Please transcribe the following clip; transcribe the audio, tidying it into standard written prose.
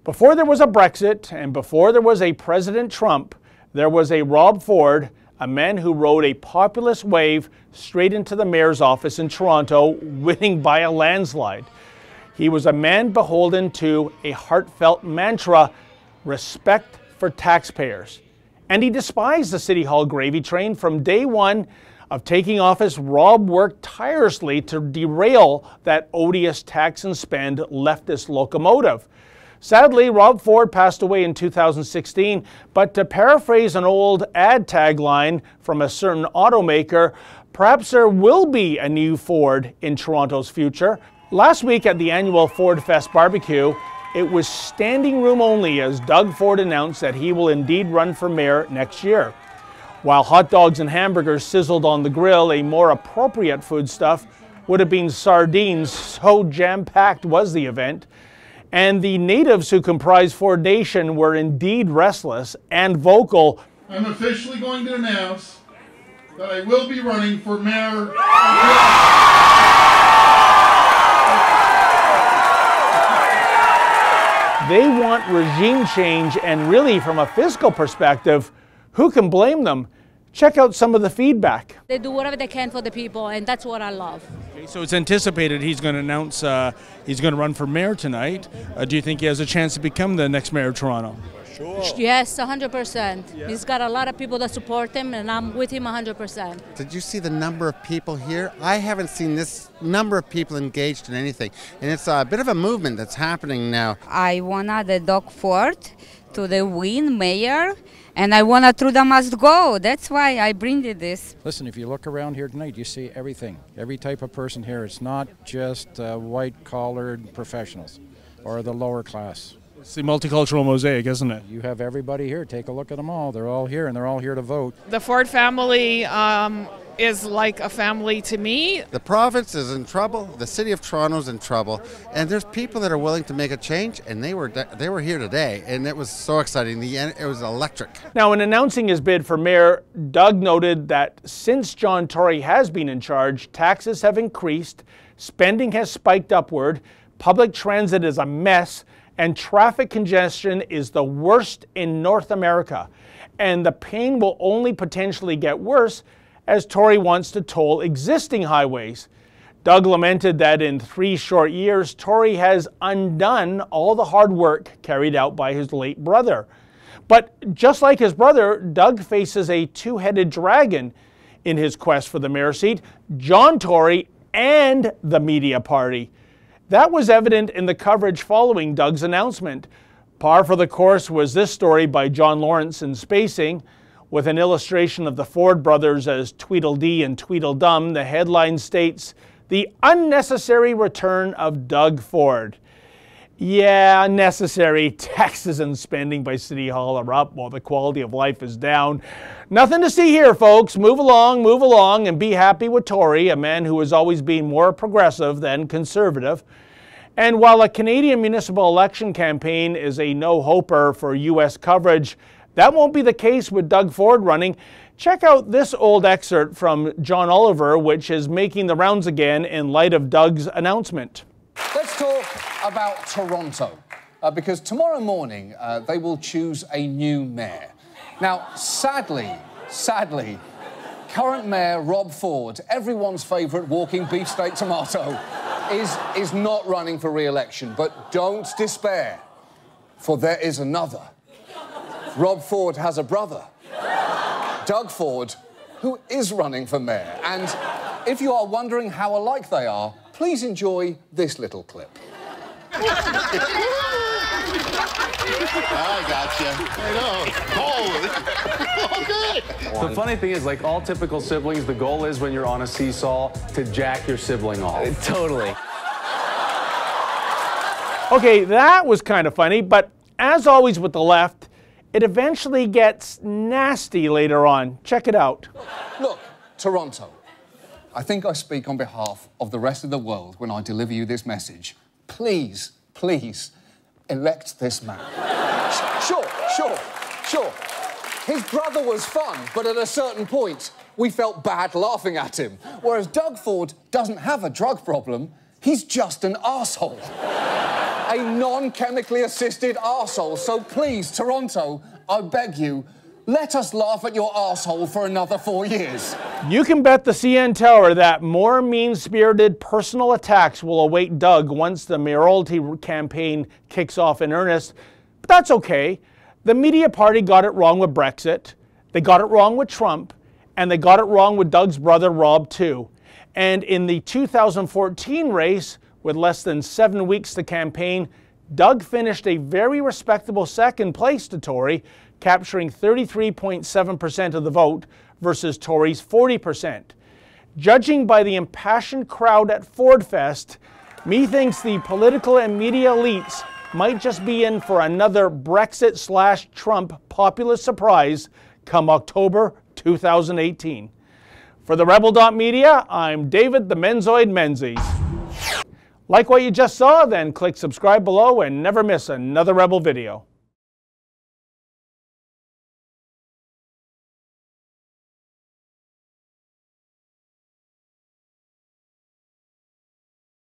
Before there was a Brexit and before there was a President Trump, there was a Rob Ford, a man who rode a populist wave straight into the mayor's office in Toronto, winning by a landslide. He was a man beholden to a heartfelt mantra, respect for taxpayers. And he despised the City Hall gravy train. From day one of taking office, Rob worked tirelessly to derail that odious tax and spend leftist locomotive. Sadly, Rob Ford passed away in 2016, but to paraphrase an old ad tagline from a certain automaker, perhaps there will be a new Ford in Toronto's future. Last week at the annual Ford Fest barbecue, it was standing room only as Doug Ford announced that he will indeed run for mayor next year. While hot dogs and hamburgers sizzled on the grill, a more appropriate foodstuff would have been sardines, so jam-packed was the event. And the natives who comprise Ford Nation were indeed restless and vocal. I'm officially going to announce that I will be running for mayor. They want regime change, and really from a fiscal perspective, who can blame them? Check out some of the feedback. They do whatever they can for the people, and that's what I love. Okay, so it's anticipated he's going to announce he's going to run for mayor tonight. Do you think he has a chance to become the next mayor of Toronto? Sure. Yes, 100%. Yeah. He's got a lot of people that support him, and I'm with him 100%. Did you see the number of people here? I haven't seen this number of people engaged in anything, and it's a bit of a movement that's happening now. I want the Doug Ford to the win mayor, and I want Trudeau must go. That's why I bring this. Listen, if you look around here tonight, you see everything, every type of person here. It's not just white-collared professionals or the lower class. It's the multicultural mosaic, isn't it? You have everybody here. Take a look at them all. They're all here, and they're all here to vote. The Ford family is like a family to me. The province is in trouble. The city of Toronto is in trouble, and there's people that are willing to make a change, and they were here today, and it was so exciting. It was electric. Now, in announcing his bid for mayor, Doug noted that since John Tory has been in charge, taxes have increased, spending has spiked upward, public transit is a mess, and traffic congestion is the worst in North America. And the pain will only potentially get worse as Tory wants to toll existing highways. Doug lamented that in 3 short years, Tory has undone all the hard work carried out by his late brother. But just like his brother, Doug faces a two-headed dragon in his quest for the mayor seat, John Tory and the media party. That was evident in the coverage following Doug's announcement. Par for the course was this story by John Lawrence in Spacing. With an illustration of the Ford brothers as Tweedledee and Tweedledum, the headline states, "The unnecessary return of Doug Ford." Yeah, unnecessary. Taxes and spending by City Hall are up while the quality of life is down. Nothing to see here, folks. Move along, and be happy with Tory, a man who has always been more progressive than conservative. And while a Canadian municipal election campaign is a no-hoper for U.S. coverage, that won't be the case with Doug Ford running. Check out this old excerpt from John Oliver, which is making the rounds again in light of Doug's announcement. Let's talk about Toronto, because tomorrow morning they will choose a new mayor. Now, sadly, current mayor Rob Ford, everyone's favourite walking beefsteak tomato, is not running for re-election. But don't despair, for there is another. Rob Ford has a brother, Doug Ford, who is running for mayor. And if you are wondering how alike they are, please enjoy this little clip. I gotcha. I know. Oh, good. The funny thing is, like all typical siblings, the goal is when you're on a seesaw to jack your sibling off. Totally. Okay, that was kind of funny, but as always with the left, it eventually gets nasty later on. Check it out. Look, Toronto, I think I speak on behalf of the rest of the world when I deliver you this message. Please, please, elect this man. Sure. His brother was fun, but at a certain point, we felt bad laughing at him. Whereas Doug Ford doesn't have a drug problem, he's just an arsehole. a non-chemically assisted arsehole. So please, Toronto, I beg you, let us laugh at your arsehole for another 4 years. You can bet the CN Tower that more mean-spirited personal attacks will await Doug once the mayoralty campaign kicks off in earnest. But that's okay. The media party got it wrong with Brexit, they got it wrong with Trump, and they got it wrong with Doug's brother Rob too. And in the 2014 race, with less than 7 weeks to campaign, Doug finished a very respectable second place to Tory, capturing 33.7% of the vote versus Tory's 40%. Judging by the impassioned crowd at Ford Fest, methinks the political and media elites might just be in for another Brexit/Trump populist surprise come October 2018. For the Rebel.media, I'm David the Menzoid Menzies. Like what you just saw? Then click subscribe below and never miss another Rebel video.